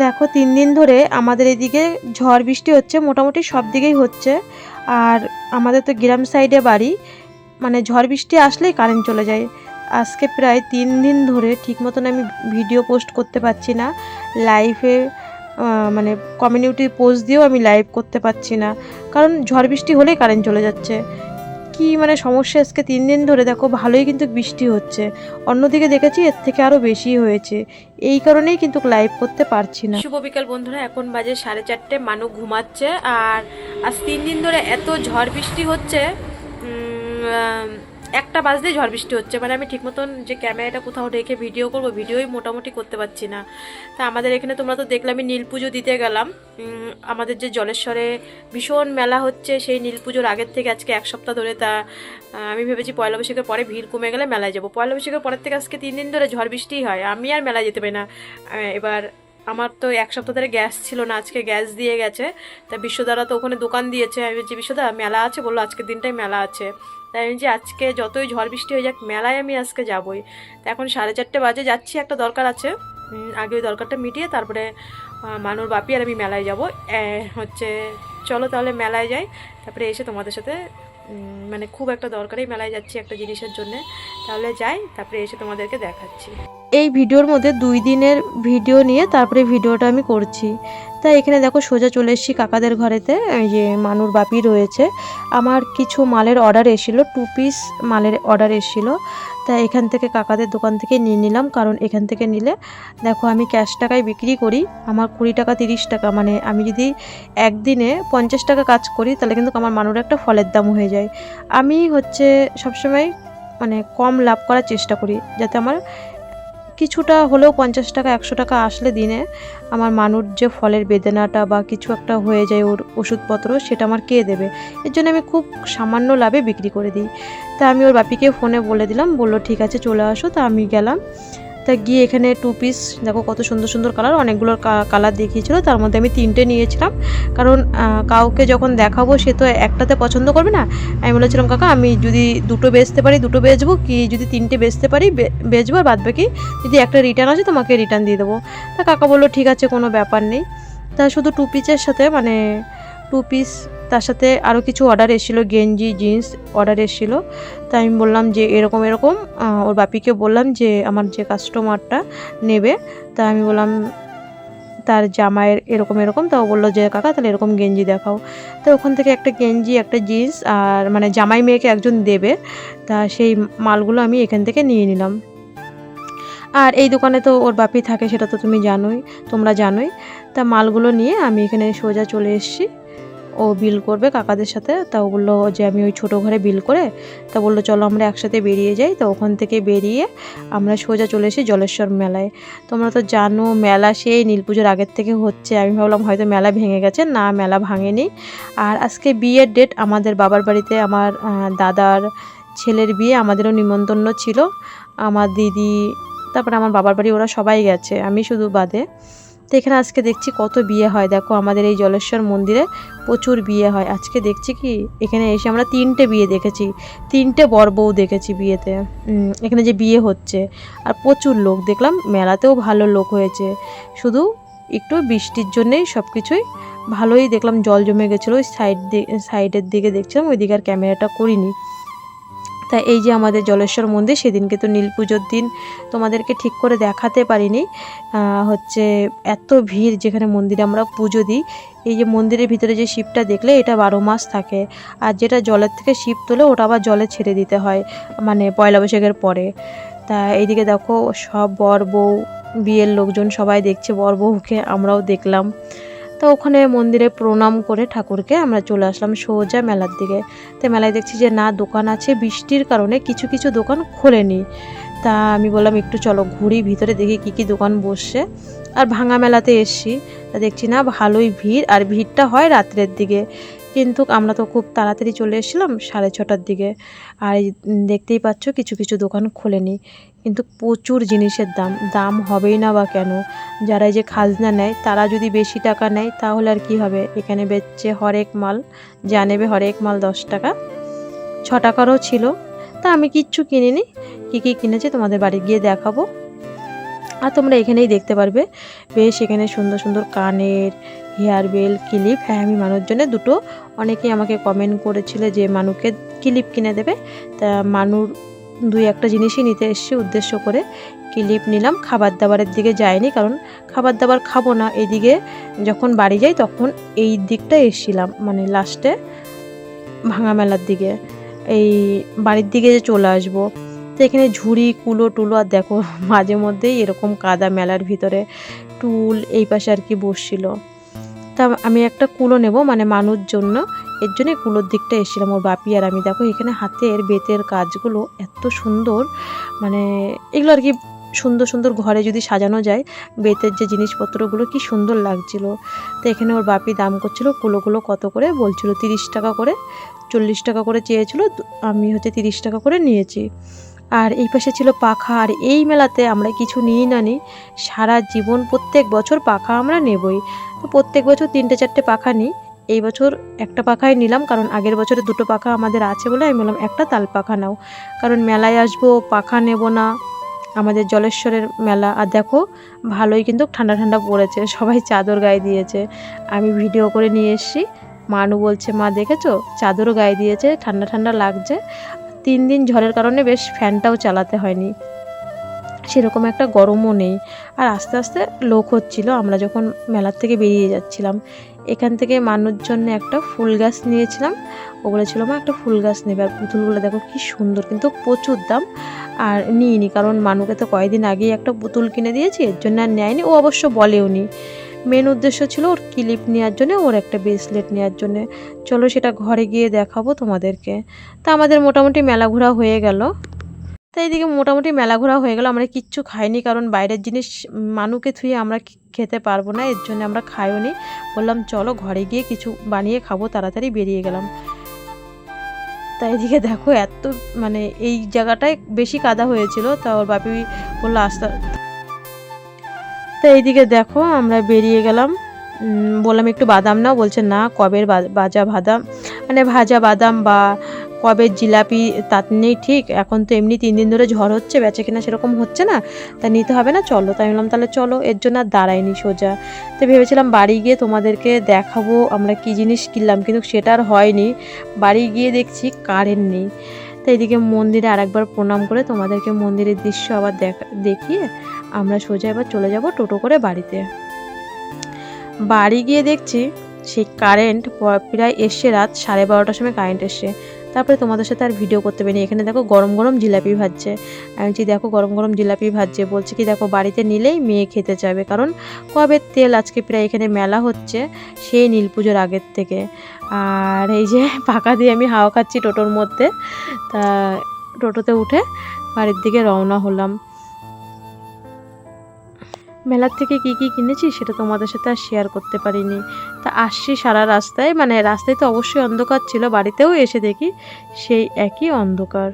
দেখো 3 দিন ধরে আমাদের এদিকে ঝড় বৃষ্টি হচ্ছে, মোটামুটি সব দিকেই হচ্ছে। আর আমাদের তো গ্রাম সাইডে বাড়ি, মানে ঝড় বৃষ্টি আসলেই কারেন্ট চলে যায়। আজকে প্রায় 3 দিন ধরে ঠিক মতন আমি ভিডিও পোস্ট করতে পারছি না লাইভে, মানে কমিউনিটি পোস্ট দিয়েও আমি লাইভ করতে পারছি না, কারণ ঝড় বৃষ্টি হলেই কারেন্ট চলে যাচ্ছে। কি মানে সমস্যা, আজকে 3 দিন ধরে দেখো ভালোই কিন্তু বৃষ্টি হচ্ছে, অন্যদিকে দেখেছি এর থেকে আরও বেশি হয়েছে, এই কারণেই কিন্তু লাইভ করতে পারছি না। শুভ বিকাল বন্ধুরা, এখন বাজে 4:30, মানু ঘুমাচ্ছে। আর আজ 3 দিন ধরে এত ঝড় বৃষ্টি হচ্ছে, একটা বাজতেই ঝড় বৃষ্টি হচ্ছে, মানে আমি ঠিক মতন যে ক্যামেরাটা কোথাও রেখে ভিডিও করব, ভিডিওই মোটামুটি করতে পারছি না। তা আমাদের এখানে তোমরা তো দেখলে আমি নীল পুজো দিতে গেলাম। আমাদের যে জলেশ্বরে ভীষণ মেলা হচ্ছে, সেই নীল পুজোর আগের থেকে আজকে 1 সপ্তাহ ধরে, তা আমি ভেবেছি পয়লা বৈশাখের পরে ভিড় কমে গেলে মেলায় যাবো। পয়লা বৈশাখের পরের থেকে আজকে 3 দিন ধরে ঝড় বৃষ্টিই হয়, আমি আর মেলায় যেতে পারি না। এবার আমার তো 1 সপ্তাহ ধরে গ্যাস ছিল না, আজকে গ্যাস দিয়ে গেছে। তা বিশ্বদারা তো ওখানে দোকান দিয়েছে, আমি বলছি বিশ্বদা মেলা আছে, বললো আজকের দিনটাই মেলা আছে। তাই আমি যে আজকে যতই ঝড় বৃষ্টি হয়ে যাক মেলায় আমি আজকে যাবই। তো এখন 4:30 বাজে, যাচ্ছি, একটা দরকার আছে, আগে ওই দরকারটা মিটিয়ে তারপরে মানুর বাপি আর আমি মেলায় যাব। হচ্ছে চলো তাহলে মেলায় যাই, তারপরে এসে তোমাদের সাথে মানে খুব একটা দরকারি মেলায় যাচ্ছি একটা জিনিসের জন্য, তাহলে যাই, তারপরে এসে তোমাদেরকে দেখাচ্ছি। এই ভিডিওর মধ্যে 2 দিনের ভিডিও নিয়ে তারপরে ভিডিওটা আমি করছি। তাই এখানে দেখো সোজা চলে এসেছি কাকাদের ঘরেতে, যে মানুর বাপি রয়েছে। আমার কিছু মালের অর্ডার এসেছিলো, 2 পিস মালের অর্ডার এসেছিলো। তাই এখান থেকে কাকাদের দোকান থেকে নিয়ে নিলাম, কারণ এখান থেকে নিলে দেখো আমি ক্যাশ টাকায় বিক্রি করি, আমার 20 টাকা 30 টাকা, মানে আমি যদি একদিনে 50 টাকা কাজ করি তাহলে কিন্তু আমার মানুর একটা ফলের দাম হয়ে যায়। আমি হচ্ছে সবসময় মানে কম লাভ করার চেষ্টা করি, যাতে আমার কিছুটা হলেও 50 টাকা 100 টাকা আসলে দিনে আমার মানুর যে ফলের বেদনাটা বা কিছু একটা হয়ে যায়, ওর ওষুধপত্র, সেটা আমার কে দেবে। এর জন্য আমি খুব সামান্য লাভে বিক্রি করে দিই। তা আমি ওর বাপিকে ফোনে বলে দিলাম, বললো ঠিক আছে চলে আসো। তা আমি গেলাম, তা গিয়ে এখানে 2 পিস দেখো কত সুন্দর সুন্দর কালার, অনেকগুলো কালার দেখিয়েছিল, তার মধ্যে আমি 3টে নিয়েছিলাম, কারণ কাউকে যখন দেখাবো সে তো একটাতে পছন্দ করবে না। আমি বলেছিলাম কাকা আমি যদি 2টো বেচতে পারি 2টো বেচবো, কি যদি 3টে বেচতে পারি বেচবো, আর বাদবাকি যদি একটা রিটার্ন আছে তোমাকে রিটার্ন দিয়ে দেবো। তা কাকা বললো ঠিক আছে কোনো ব্যাপার নেই। তা শুধু 2 পিসের সাথে মানে 2 পিস, তার সাথে আরও কিছু অর্ডার এসেছিলো, গেঞ্জি জিন্স অর্ডার এসেছিলো। তাই আমি বললাম যে এরকম এরকম, ওর বাপিকে বললাম যে আমার যে কাস্টমারটা নেবে, তা আমি বললাম তার জামাইয়ের এরকম এরকম, তাও বললো যে কাকা তাহলে এরকম গেঞ্জি দেখাও। তো ওখান থেকে একটা গেঞ্জি একটা জিন্স, আর মানে জামাই মেয়েকে একজন দেবে, তা সেই মালগুলো আমি এখান থেকে নিয়ে নিলাম। আর এই দোকানে তো ওর বাপি থাকে, সেটা তো তোমরা জানোই। তা মালগুলো নিয়ে আমি এখানে সোজা চলে এসেছি, ও বিল করবে কাকাদের সাথে। তাও বললো যে আমি ওই ছোটো ঘরে বিল করে, তা বললো চলো আমরা একসাথে বেরিয়ে যাই। তো ওখান থেকে বেরিয়ে আমরা সোজা চলে এসেছি জলেশ্বর মেলায়। তোমরা তো জানো মেলা সেই নীল পুজোর আগের থেকে হচ্ছে, আমি ভাবলাম হয়তো মেলা ভেঙে গেছে, না মেলা ভাঙেনি। আর আজকে বিয়ের ডেট, আমাদের বাবার বাড়িতে আমার দাদার ছেলের বিয়ে, আমাদেরও নিমন্ত্রণ ছিল, আমার দিদি, তারপরে আমার বাবার বাড়ি ওরা সবাই গেছে, আমি শুধু বাদে। তো এখানে আজকে দেখছি কত বিয়ে হয়, দেখো আমাদের এই জলেশ্বর মন্দিরে প্রচুর বিয়ে হয়। আজকে দেখছি কি এখানে এসে আমরা 3টে বিয়ে দেখেছি, 3টে বর বউ দেখেছি বিয়েতে, এখানে যে বিয়ে হচ্ছে। আর প্রচুর লোক দেখলাম, মেলাতেও ভালো লোক হয়েছে, শুধু একটু বৃষ্টির জন্যেই সব কিছুই ভালোই দেখলাম জল জমে গেছিলো। ওই সাইডের দিকে দেখছিলাম, ওই দিকে আর ক্যামেরাটা করিনি। তা এই যে আমাদের জলেশ্বর মন্দির, সেদিনকে তো নীল পুজোর দিন তোমাদেরকে ঠিক করে দেখাতে পারিনি, হচ্ছে এত ভিড় যেখানে মন্দিরে আমরা পুজো দিই। এই যে মন্দিরের ভিতরে যে শিবটা দেখলে, এটা 12 মাস থাকে, আর যেটা জলের থেকে শিব তোলে ওটা আবার জলে ছেড়ে দিতে হয়, মানে পয়লা বৈশাখের পরে। তা এইদিকে দেখো সব বর বউ বিয়ের লোকজন সবাই দেখছে বর বউকে, আমরাও দেখলাম। তো ওখানে মন্দিরে প্রণাম করে ঠাকুরকে আমরা চলে আসলাম সোজা মেলার দিকে। তো মেলায় দেখছি যে না দোকান আছে, বৃষ্টির কারণে কিছু কিছু দোকান খোলেনি। তা আমি বললাম একটু চলো ঘুরি ভিতরে, দেখি কি কি দোকান বসছে। আর ভাঙা মেলাতে এসছি, তা দেখছি না ভালোই ভিড়, আর ভিড়টা হয় রাত্রের দিকে, কিন্তু আমরা তো খুব তাড়াতাড়ি চলে এসেছিলাম 6:30টার দিকে। আর দেখতেই পাচ্ছ কিছু কিছু দোকান খোলেনি, কিন্তু প্রচুর জিনিসের দাম হবেই না বা কেন, যারা এই যে খাজনা নেয় তারা যদি বেশি টাকা নেয় তাহলে আর কি হবে। এখানে বেচছে হরেক মাল, যা নেবে হরেক মাল 10 টাকা, 6 টাকারও ছিল। তা আমি কিচ্ছু কিনিনি, কী কী কিনেছি তোমাদের বাড়ি গিয়ে দেখাবো। আর তোমরা এখানেই দেখতে পারবে বেশ এখানে সুন্দর সুন্দর কানের হেয়ার বেল ক্লিপ। হ্যাঁ, আমি মানুষের জন্য দুটো, অনেকেই আমাকে কমেন্ট করেছিল যে মানুকে ক্লিপ কিনে দেবে, তা মানুর দুই একটা জিনিসই নিতে এসেছি উদ্দেশ্য করে। ক্লিপ নিলাম, খাবার দাবারের দিকে যাইনি, কারণ খাবার দাবার খাবো না। এইদিকে যখন বাড়ি যাই তখন এই দিকটা এসেছিলাম, মানে লাস্টে ভাঙা মেলার দিকে, এই বাড়ির দিকে যে চলে আসবো। তো এখানে ঝুড়ি কুলো টুলো, আর দেখো মাঝে মধ্যেই এরকম কাদা মেলার ভিতরে টুল এই পাশে আর কি বসছিল। তা আমি একটা কুলো নেব মানে মানুষ জন্য, এর জন্য কুলোর দিকটা এসেছিলাম ওর বাপি আর আমি। দেখো এখানে হাতের বেতের কাজগুলো এত সুন্দর, মানে এগুলো আর কি সুন্দর সুন্দর ঘরে যদি সাজানো যায়, বেতের যে জিনিসপত্রগুলো কি সুন্দর লাগছিল। তো এখানে ওর বাপি দাম করছিল কুলোগুলো কত করে, বলছিল 30 টাকা করে, 40 টাকা করে চেয়েছিল, আমি 30 টাকা করে নিয়েছি। আর এই পাশে ছিল পাখা। আর এই মেলাতে আমরা কিছু নিই না নিই, সারা জীবন প্রত্যেক বছর পাখা আমরা নেবই। তো প্রত্যেক বছর 3-4টে পাখা নিই। এই বছর একটা পাখাই নিলাম, কারণ আগের বছরে 2টো পাখা আমাদের আছে বলে আমি বললাম একটা তাল পাখা নাও, কারণ মেলায় আসবো পাখা নেব না, আমাদের জলেশ্বরের মেলা। আর দেখো ভালোই কিন্তু ঠান্ডা ঠান্ডা পড়েছে, সবাই চাদর গায়ে দিয়েছে। আমি ভিডিও করে নিয়ে এসেছি, মানু বলছে মা দেখেছো চাদরও গায়ে দিয়েছে, ঠান্ডা ঠান্ডা লাগছে। 3 দিন ঝড়ের কারণে বেশ ফ্যানটাও চালাতে হয়নি, সেরকম একটা গরমও নেই। আর আস্তে আস্তে লোক হচ্ছিল আমরা যখন মেলার থেকে বেরিয়ে যাচ্ছিলাম। এখান থেকে মানুষ জন্য একটা ফুল গাছ নিয়েছিলাম, ও বলেছিল মা একটা ফুল গাছ নেবে। আর পুতুলগুলো দেখো কি সুন্দর, কিন্তু প্রচুর দাম। আর নিইনি, কারণ মানুকে তো কয়েকদিন আগেই একটা পুতুল কিনে দিয়েছি, এর জন্য আর নেয়নি। ও অবশ্য বলেও নি, মেন উদ্দেশ্য ছিল ওর ক্লিপ নেওয়ার জন্য, ওর একটা ব্রেসলেট নেওয়ার জন্য। চলো সেটা ঘরে গিয়ে দেখাবো তোমাদেরকে। তা আমাদের মোটামুটি মেলা ঘোরা হয়ে গেল। তাই এদিকে মোটামুটি মেলা ঘোরা হয়ে গেল, আমরা কিচ্ছু খাইনি, কারণ বাইরের জিনিস মানুকে থুয়ে আমরা খেতে পারবো না, এর জন্য আমরা খাইও নি। বললাম চলো ঘরে গিয়ে কিছু বানিয়ে খাবো, তাড়াতাড়ি বেরিয়ে গেলাম। তাই এদিকে দেখো এত মানে এই জায়গাটায় বেশি কাদা হয়েছিল, তা ওর বাপি বললো আস্তে। তো এইদিকে দেখো আমরা বেরিয়ে গেলাম, বললাম একটু বাদাম নাও, বলছে না কবের ভাজা বাদাম বা কবের জিলাপি তার নেই ঠিক, এখন তো এমনি 3 দিন ধরে ঝড় হচ্ছে, বেচে কিনা সেরকম হচ্ছে না, তা নিতে হবে না, চলো। তাই বললাম তাহলে চলো, এর জন্য আর দাঁড়াইনি সোজা। তো ভেবেছিলাম বাড়ি গিয়ে তোমাদেরকে দেখাবো আমরা কি জিনিস কিনলাম, কিন্তু সেটা আর হয়নি। বাড়ি গিয়ে দেখছি কারেন্ট নেই। তো এদিকে মন্দিরে আরেকবার প্রণাম করে তোমাদেরকে মন্দিরের দৃশ্য আবার দেখিয়ে আমরা সোজা এবার চলে যাব টোটো করে বাড়িতে। বাড়ি গিয়ে দেখছি সেই কারেন্ট প্রায় এসে রাত 12:30টার সময় কারেন্ট এসে। তারপরে তোমাদের সাথে আর ভিডিও করতে পারিনি। এখানে দেখো গরম গরম জিলাপি ভাজছে, আমি বলছি দেখো গরম গরম জিলাপি ভাজছে, বলছে কি দেখো বাড়িতে নিলেই মেয়ে খেতে যাবে, কারণ কবে তেল আজকে প্রায় এখানে মেলা হচ্ছে সেই নীল পুজোর আগের থেকে। আর এই যে পাকা দিয়ে আমি হাওয়া খাচ্ছি টোটোর মধ্যে। তা টোটোতে উঠে বাড়ির দিকে রওনা হলাম। মেলার থেকে কি কি কিনেছি সেটা তোমাদের সাথে আর শেয়ার করতে পারিনি। তা আসছি সারা রাস্তায়, মানে রাস্তায় তো অবশ্যই অন্ধকার ছিল, বাড়িতেও এসে দেখি সেই একই অন্ধকার।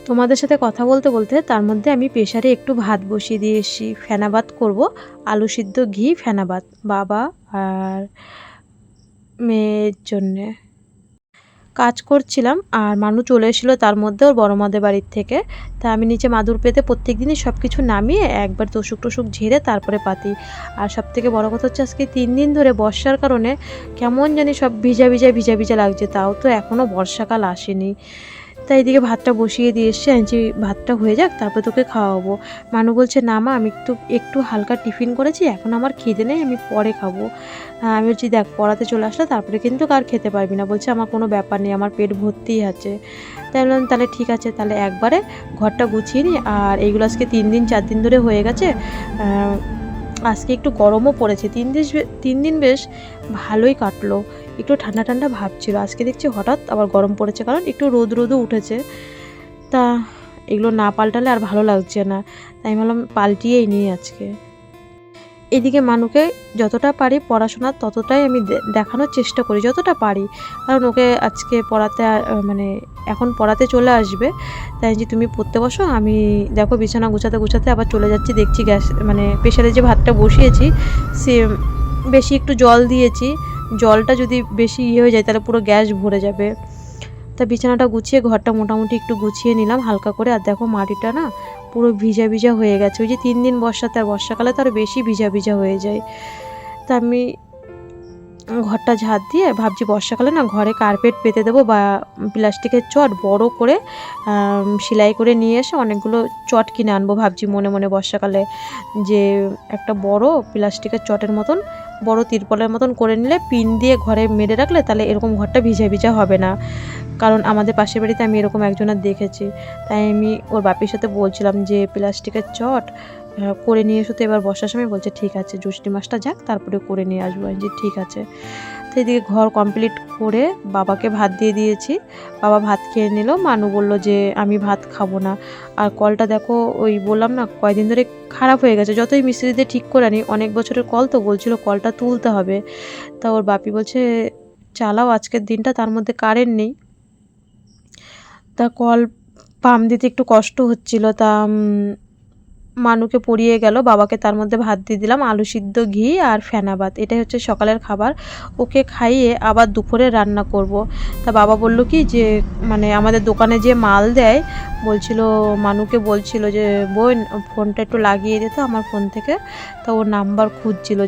তোমাদের সাথে কথা বলতে বলতে তার মধ্যে আমি প্রেসারে একটু ভাত বসিয়ে দিয়ে এসেছি, ফেনা ভাত করবো, আলু সিদ্ধ ঘি ফেনা ভাত, বাবা আর মেয়ের জন্যে। কাজ করছিলাম আর মানু চলে এসেছিলো তার মধ্যে ওর বড় মাদের বাড়ির থেকে। তা আমি নিচে মাদুর পেতে প্রত্যেক দিনই সব কিছু নামিয়ে একবার তোষক টোষক ঝেড়ে তারপরে পাতি। আর সব থেকে বড় কথা হচ্ছে আজকে 3 দিন ধরে বর্ষার কারণে কেমন জানি সব ভিজা ভিজা লাগছে, তাও তো এখনও বর্ষাকাল আসেনি। তাই এদিকে ভাতটা বসিয়ে দিয়ে এসছে, যে ভাতটা হয়ে যাক তারপর তোকে খাওয়াবো। মানু বলছে না মা, আমি একটু হালকা টিফিন করেছি, এখন আমার খিদে নেই, আমি পরে খাবো। আমি বলছি দেখ পড়াতে চলে আসলে তারপরে কিন্তু আর খেতে পারবি না। বলছে আমার কোনো ব্যাপার নেই, আমার পেট ভর্তিই আছে। তাই বললাম তাহলে ঠিক আছে, তাহলে একবারে ঘরটা গুছিয়ে নিই। আর এইগুলো আজকে 3 দিন 4 দিন ধরে হয়ে গেছে। আজকে একটু গরমও পড়েছে, 3 দিন বেশ ভালোই কাটলো, একটু ঠান্ডা ঠান্ডা ভাব ছিল। আজকে দেখছি হঠাৎ আবার গরম পড়েছে, কারণ একটু রোদও উঠেছে। তা এগুলো না পাল্টালে আর ভালো লাগছে না, তাই ভাবলাম পাল্টিয়েই নিই আজকে। এদিকে মানুকে যতটা পারি পড়াশোনা ততটাই আমি দেখানোর চেষ্টা করি, যতটা পারি। কারণ ওকে আজকে পড়াতে মানে এখন পড়াতে চলে আসবে, তাই যে তুমি পড়তে বসো, আমি দেখো বিছানা গুছাতে আবার চলে যাচ্ছি। দেখছি গ্যাস মানে প্রেশারে যে ভাতটা বসিয়েছি সে বেশি একটু জল দিয়েছি, জলটা যদি বেশি হয়ে যায় তাহলে পুরো গ্যাস ভরে যাবে। তা বিছানাটা গুছিয়ে ঘরটা মোটামুটি একটু গুছিয়ে নিলাম হালকা করে। আর দেখো মাটিটা না পুরো ভিজা ভিজা হয়ে গেছে, ওই যে 3 দিন বর্ষাতে, আর বর্ষাকালে তো আরও বেশি ভিজা ভিজা হয়ে যায়। তা আমি ঘরটা ঝাড় দিয়ে ভাবছি বর্ষাকালে না ঘরে কার্পেট পেতে দেবো, বা প্লাস্টিকের চট বড় করে সেলাই করে নিয়ে এসে অনেকগুলো চট কিনে আনবো। ভাবছি মনে মনে বর্ষাকালে যে একটা বড় প্লাস্টিকের চটের মতন, বড় তিরপলের মতন করে নিলে পিন দিয়ে ঘরে মেরে রাখলে তাহলে এরকম ঘরটা ভিজা ভিজা হবে না। কারণ আমাদের পাশের বাড়িতে আমি এরকম একজনের দেখেছি, তাই আমি ওর বাপির সাথে বলছিলাম যে প্লাস্টিকের চট করে নিয়ে এসো। তো এবার বর্ষার সময় বলছে ঠিক আছে, জ্যৈষ্ঠী মাসটা যাক তারপরে করে নিয়ে আসবো। যে ঠিক আছে। তো এদিকে ঘর কমপ্লিট করে বাবাকে ভাত দিয়ে দিয়েছি, বাবা ভাত খেয়ে নিল। মানু বলল যে আমি ভাত খাবো না। আর কলটা দেখো, ওই বললাম না কয়দিন ধরে খারাপ হয়ে গেছে, যতই মিস্ত্রি দিয়ে ঠিক করে আনি, অনেক বছরের কল তো, বলছিল কলটা তুলতে হবে। তা ওর বাপি বলছে চালাও আজকের দিনটা, তার মধ্যে কারেন্ট নেই। তা কল পাম্প দিতে একটু কষ্ট হচ্ছিল, তা মানুকে পড়িয়ে গেল, বাবাকে তার মধ্যে ভাত দিয়ে দিলাম, আলু সিদ্ধ, ঘি আর ফেনা ভাত। এটাই হচ্ছে সকালের খাবার। ওকে খাইয়ে আবার দুপুরে রান্না করব। তা বাবা বলল কি যে মানে আমাদের দোকানে যে মাল দেয়, বলছিল মানুকে বলছিল যে বোন ফোনটা একটু লাগিয়ে দিত আমার ফোন থেকে। তা ওর নাম্বার খুঁজছিল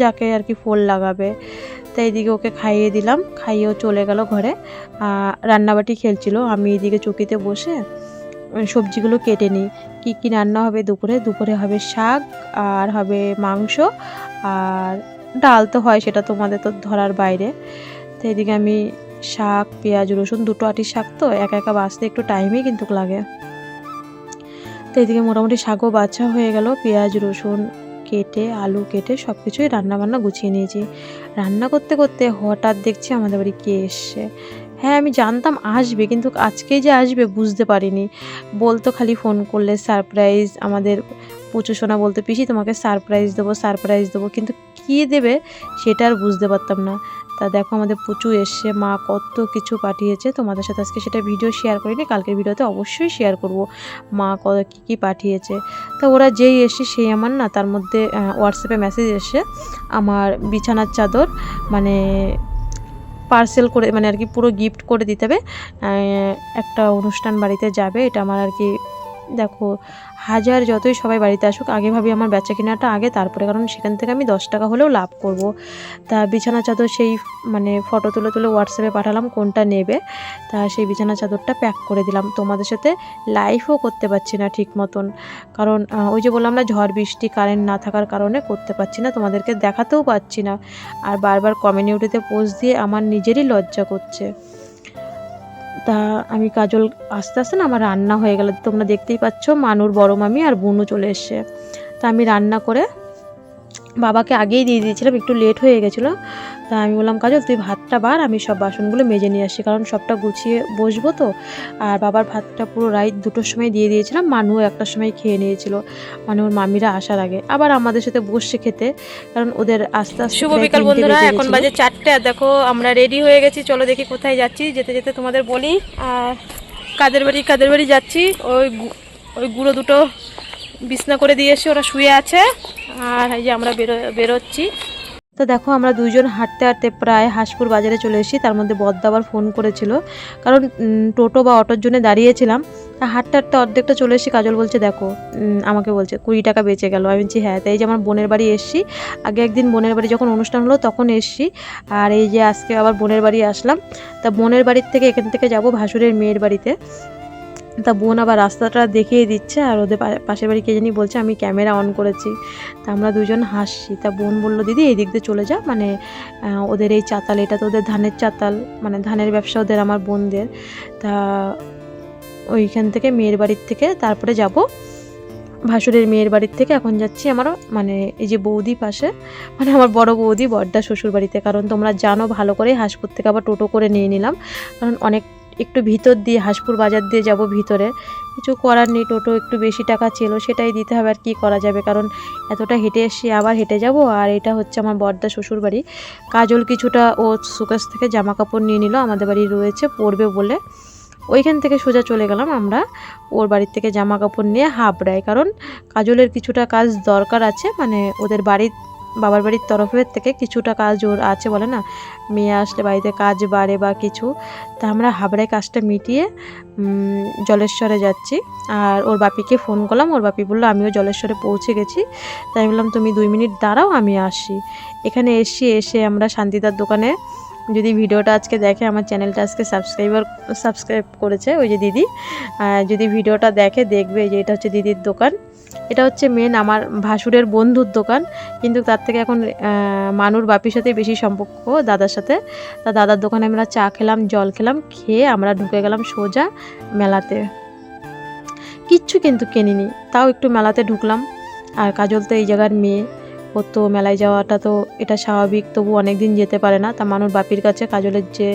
যাকে আর কি ফোন লাগাবে। তাই এদিকে ওকে খাইয়ে দিলাম, খাইয়েও চলে গেল ঘরে। রান্নাবাটি খেলছিল, আমি এদিকে চকিতে বসে সবজিগুলো কেটে নিই। কী রান্না হবে দুপুরে হবে শাক, আর হবে মাংস, আর ডাল তো হয়, সেটা তোমাদের তো ধরার বাইরে। তো এদিকে আমি শাক, পেঁয়াজ, রসুন, দুটো আটির শাক তো একা একা বাছতে একটু টাইমই কিন্তু লাগে। তো এদিকে মোটামুটি শাকও বাছা হয়ে গেল, পেঁয়াজ রসুন কেটে আলু কেটে সব কিছুই রান্নাবান্না গুছিয়ে নিয়েছি। রান্না করতে করতে হঠাৎ দেখছি আমাদের বাড়ি কে এসছে। হ্যাঁ আমি জানতাম আসবে, কিন্তু আজকেই যে আসবে বুঝতে পারিনি। বলতো খালি ফোন করলে সারপ্রাইজ, আমাদের পুচু সোনা বলতে পিসি তোমাকে সারপ্রাইজ দেবো, কিন্তু কী দেবে সেটা আর বুঝতে পারতাম না। তা দেখো আমাদের পুচু এসছে, মা কত কিছু পাঠিয়েছে, তোমাদের সাথে আজকে সেটা ভিডিও শেয়ার করিনি, কালকের ভিডিওতে অবশ্যই শেয়ার করব মা কী পাঠিয়েছে। তা ওরা যেই এসে সেই আমার না তার মধ্যে হোয়াটসঅ্যাপে মেসেজ এসে আমার বিছানার চাদর মানে পার্সেল করে, মানে আর কি পুরো গিফট করে দিতে হবে, একটা অনুষ্ঠান বাড়িতে যাবে। এটা আমার আর কি দেখো হাজার যতই সবাই বাড়িতে আসুক, আগে ভাবি আমার বেচা কেনাটা আগে, তারপরে, কারণ সেখান থেকে আমি 10 টাকা হলেও লাভ করব। তা বিছানা চাদর সেই মানে ফটো তুলে হোয়াটসঅ্যাপে পাঠালাম কোনটা নেবে। তা সেই বিছানা চাদরটা প্যাক করে দিলাম। তোমাদের সাথে লাইভও করতে পারছি না ঠিক মতন, কারণ ওই যে বললাম না ঝড় বৃষ্টি কারেন্ট না থাকার কারণে করতে পারছি না, তোমাদেরকে দেখাতেও পারছি না। আর বারবার কমিউনিটিতে পোস্ট দিয়ে আমার নিজেরই লজ্জা করছে। তা আমি কাজল আস্তে আস্তে না আমার রান্না হয়ে গেল, তোমরা দেখতেই পাচ্ছ মানুর বড় মামি আর বুনু চলে এসছে। তা আমি রান্না করে বাবাকে আগেই দিয়ে দিয়েছিলাম, একটু লেট হয়ে গেছিলো। তা আমি বললাম কাজল তুই ভাতটা বার, আমি সব বাসনগুলো মেজে নিয়ে আসছি, কারণ সবটা গুছিয়ে বসবো তো। আর বাবার ভাতটা পুরো রাত 2টোর সময় দিয়ে দিয়েছিলাম, মানু 1টার সময় খেয়ে নিয়েছিল, মানে ওর মামিরা আসার আগে। আবার আমাদের সাথে বসে খেতে, কারণ ওদের আস্তে আস্তে। শুভ বিকাল বন্ধুরা, এখন বাজে 4টে, আর দেখো আমরা রেডি হয়ে গেছি, চলো দেখি কোথায় যাচ্ছি। যেতে যেতে তোমাদের বলি আর কাদের বাড়ি যাচ্ছি। ওই গুঁড়ো দুটো বিছনা করে দিয়ে এসে ওরা শুয়ে আছে, আর এই যে আমরা বেরোচ্ছি। তো দেখো আমরা দুইজন হাঁটতে হাঁটতে প্রায় হাঁসপুর বাজারে চলে এসেছি। তার মধ্যে বদ্দা আবার ফোন করেছিল, কারণ টোটো বা অটোর জন্য দাঁড়িয়েছিলাম। হাঁটতে হাঁটতে অর্ধেকটা চলে এসেছি। কাজল বলছে দেখো, আমাকে বলছে 20 টাকা বেঁচে গেল। আমি বলছি হ্যাঁ। তাই যে আমার বোনের বাড়ি এসেছি, আগে একদিন বোনের বাড়ি যখন অনুষ্ঠান হলো তখন এসেছি, আর এই যে আজকে আবার বোনের বাড়ি আসলাম। তা বোনের বাড়ির থেকে এখান থেকে যাব ভাসুরের মেয়ের বাড়িতে। তা বোন আবার রাস্তাটা দেখিয়ে দিচ্ছে, আর ওদের পাশের বাড়ি কে জানি বলছে আমি ক্যামেরা অন করেছি। তা আমরা দুজন হাসছি। তা বোন বললো দিদি এই দিক দিয়ে চলে যা, মানে ওদের এই চাতাল, এটা তো ওদের ধানের চাতাল, মানে ধানের ব্যবসা ওদের, আমার বোনদের। তা ওইখান থেকে মেয়ের বাড়ির থেকে তারপরে যাব ভাসুরের মেয়ের বাড়ির থেকে। এখন যাচ্ছি আমার মানে এই যে বৌদি পাশে, মানে আমার বড় বৌদি বড়দা শ্বশুর বাড়িতে। কারণ তোমরা জানো ভালো করে, হাঁসপুর থেকে আবার টোটো করে নিয়ে নিলাম, কারণ অনেক একটু ভিতর দিয়ে হাঁসপুর বাজার দিয়ে যাব ভিতরে। কিছু করার নেই, টোটো একটু বেশি টাকা ছিল, সেটাই দিতে হবে, আর কি করা যাবে, কারণ এতটা হেঁটে এসে আবার হেঁটে যাব। আর এটা হচ্ছে আমার বড়দা শ্বশুর বাড়ি। কাজল কিছুটা ও সুকেশ থেকে জামা কাপড় নিয়ে নিল, আমাদের বাড়ি রয়েছে পরবে বলে। ওইখান থেকে সোজা চলে গেলাম আমরা ওর বাড়ির থেকে জামা কাপড় নিয়ে হাবড়ায়, কারণ কাজলের কিছুটা কাজ দরকার আছে, মানে ওদের বাড়ির বাবার বাড়ির তরফের থেকে কিছুটা কাজ ওর আছে, বলে না মেয়ে আসলে বাড়িতে কাজ বাড়ে বা কিছু। তা আমরা হাবড়ায় কাজটা মিটিয়ে জলেশ্বরে যাচ্ছি। আর ওর বাপিকে ফোন করলাম, ওর বাপি বললো আমিও জলেশ্বরে পৌঁছে গেছি। তাই বললাম তুমি 2 মিনিট দাঁড়াও, আমি আসি। এখানে এসে আমরা শান্তিদার দোকানে, যদি ভিডিওটা আজকে দেখে, আমার চ্যানেলটা আজকে সাবস্ক্রাইব করেছে ওই যে দিদি, যদি ভিডিওটা দেখবে যে এটা হচ্ছে দিদির দোকান। এটা হচ্ছে মেন আমার ভাসুরের বন্ধুর দোকান, কিন্তু তার থেকে এখন মানুর বাপির সাথে বেশি সম্পর্ক, দাদার সাথে। তা দাদার দোকানে আমরা চা খেলাম, জল খেলাম, খেয়ে আমরা ঢুকে গেলাম সোজা মেলাতে। কিচ্ছু কিন্তু কিনিনি, তাও একটু মেলাতে ঢুকলাম। আর কাজল তো এই জায়গার মেয়ে, ও তো মেলায় যাওয়াটা তো এটা স্বাভাবিক, তবু অনেক দিন যেতে পারে না। তা মানুর বাপির কাছে কাজলের যে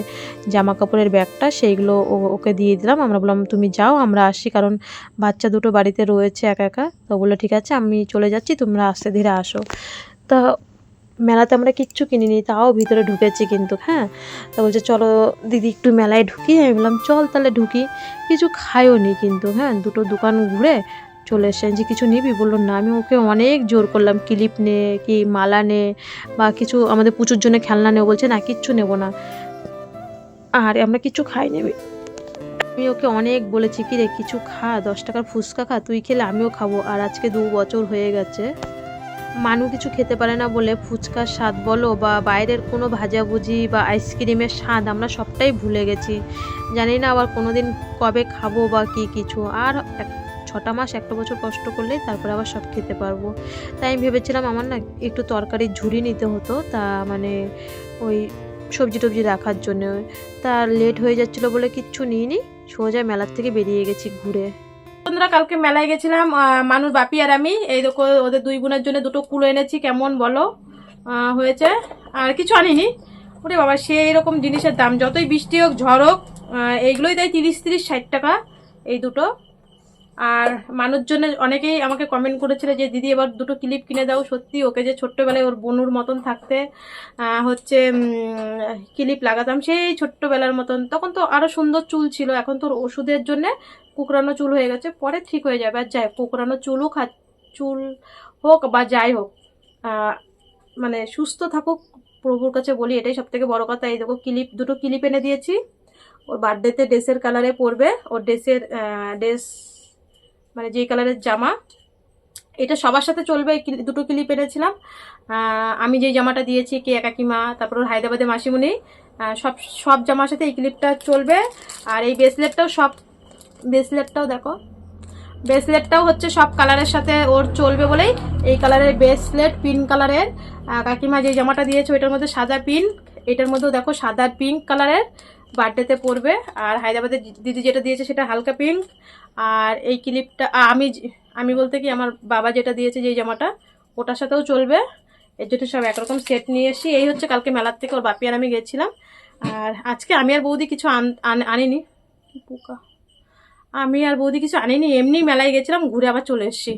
জামা কাপড়ের ব্যাগটা সেইগুলো ওকে দিয়ে দিলাম। আমরা বললাম তুমি যাও, আমরা আসি, কারণ বাচ্চা দুটো বাড়িতে রয়েছে একা একা। তো বললো ঠিক আছে আমি চলে যাচ্ছি, তোমরা আস্তে ধীরে আসো। তা মেলাতে আমরা কিচ্ছু কিনিনি, তাও ভিতরে ঢুকেছি কিন্তু। হ্যাঁ, তা বলছে চলো দিদি একটু মেলায় ঢুকি। আমি বললাম চল তাহলে ঢুকি। কিছু খাইও নি কিন্তু, হ্যাঁ, দুটো দোকান ঘুরে চলে এসেছেন। যে কিছু নিবি, বললো না। আমি ওকে অনেক জোর করলাম ক্লিপ নে, কি মালা নে, বা কিছু আমাদের পুজোর জন্য খেলনা নেও, বলছে না কিচ্ছু নেব না। আর আমরা কিছু খাই নেবে, আমি ওকে অনেক বলেছি কি রে কিছু খা, 10 টাকার ফুচকা খা, তুই খেলে আমিও খাবো। আর আজকে 2 বছর হয়ে গেছে মানু কিছু খেতে পারে না বলে ফুচকার স্বাদ বলো বা বাইরের কোনো ভাজাভুজি বা আইসক্রিমের স্বাদ আমরা সবটাই ভুলে গেছি। জানি না আবার কোনো দিন কবে খাবো বা কি কিছু। আর 6টা মাস 1 বছর কষ্ট করলেই তারপরে আবার সব খেতে পারবো। তাই আমি ভেবেছিলাম আমার না একটু তরকারির ঝুড়ি নিতে হতো, তা মানে ওই সবজি টবজি রাখার জন্য। তা লেট হয়ে যাচ্ছিলো বলে কিচ্ছু নিইনি, সোজা মেলার থেকে বেরিয়ে গেছি ঘুরে। বন্ধুরা কালকে মেলায় গেছিলাম মানুর বাপি আর আমি। এই দেখো ওদের 2 বোনের জন্য 2টো কুলো এনেছি, কেমন বলো হয়েছে। আর কিছু আনিনি। ওরে বাবা সেই রকম জিনিসের দাম, যতই বৃষ্টি হোক ঝড় হোক এইগুলোই তাই 30-60 টাকা এই দুটো। আর মানুষ জন্য অনেকেই আমাকে কমেন্ট করেছিল যে দিদি এবার 2টো ক্লিপ কিনে দাও। সত্যি ওকে যে ছোট্টবেলায় ওর বনুর মতন থাকতে হচ্ছে ক্লিপ লাগাতাম সেই ছোট্টবেলার মতন, তখন তো আরো সুন্দর চুল ছিল। এখন তোর ওষুধের জন্য কুকরানো চুল হয়ে গেছে, পরে ঠিক হয়ে যাবে। আর যাই কুকরানো চুল হোক বা যাই হোক, মানে সুস্থ থাকুক প্রভুর কাছে বলি, এটাই সব থেকে বড় কথা। এই দেখো ক্লিপ, 2টো ক্লিপ এনে দিয়েছি। ওর বার্থডেতে ড্রেসের কালারে পরবে, ওর ড্রেস মানে যেই কালারের জামা, এটা সবার সাথে চলবে। 2টো ক্লিপ এনেছিলাম। আমি যেই জামাটা দিয়েছি কে কাকিমা, তারপর ওর হায়দ্রাবাদে মাসিমুনি, সব জামার সাথে এই ক্লিপটা চলবে। আর এই ব্রেসলেটটাও দেখো, ব্রেসলেটটাও হচ্ছে সব কালারের সাথে ওর চলবে বলেই এই কালারের ব্রেসলেট, পিঙ্ক কালারের। কাকিমা যে জামাটা দিয়েছে ওইটার মধ্যে সাদা পিঙ্ক, এটার মধ্যেও দেখো সাদা পিঙ্ক কালারের, বার্থডেতে পরবে। আর হায়দ্রাবাদের দিদি যেটা দিয়েছে সেটা হালকা পিঙ্ক। আর এই ক্লিপটা আমি বলতে কি আমার বাবা যেটা দিয়েছে যেই জামাটা, ওটার সাথেও চলবে। এর জন্য সব একরকম সেট নিয়ে এসি। এই হচ্ছে কালকে মেলার থেকে ওর বাপি আর আমি গেছিলাম। আর আজকে আমি আর বৌদি কিছু আনিনি, পোকা, আমি আর বৌদি কিছু আনিনি, এমনি মেলায় গেছিলাম, ঘুরে আবার চলে এসেছি।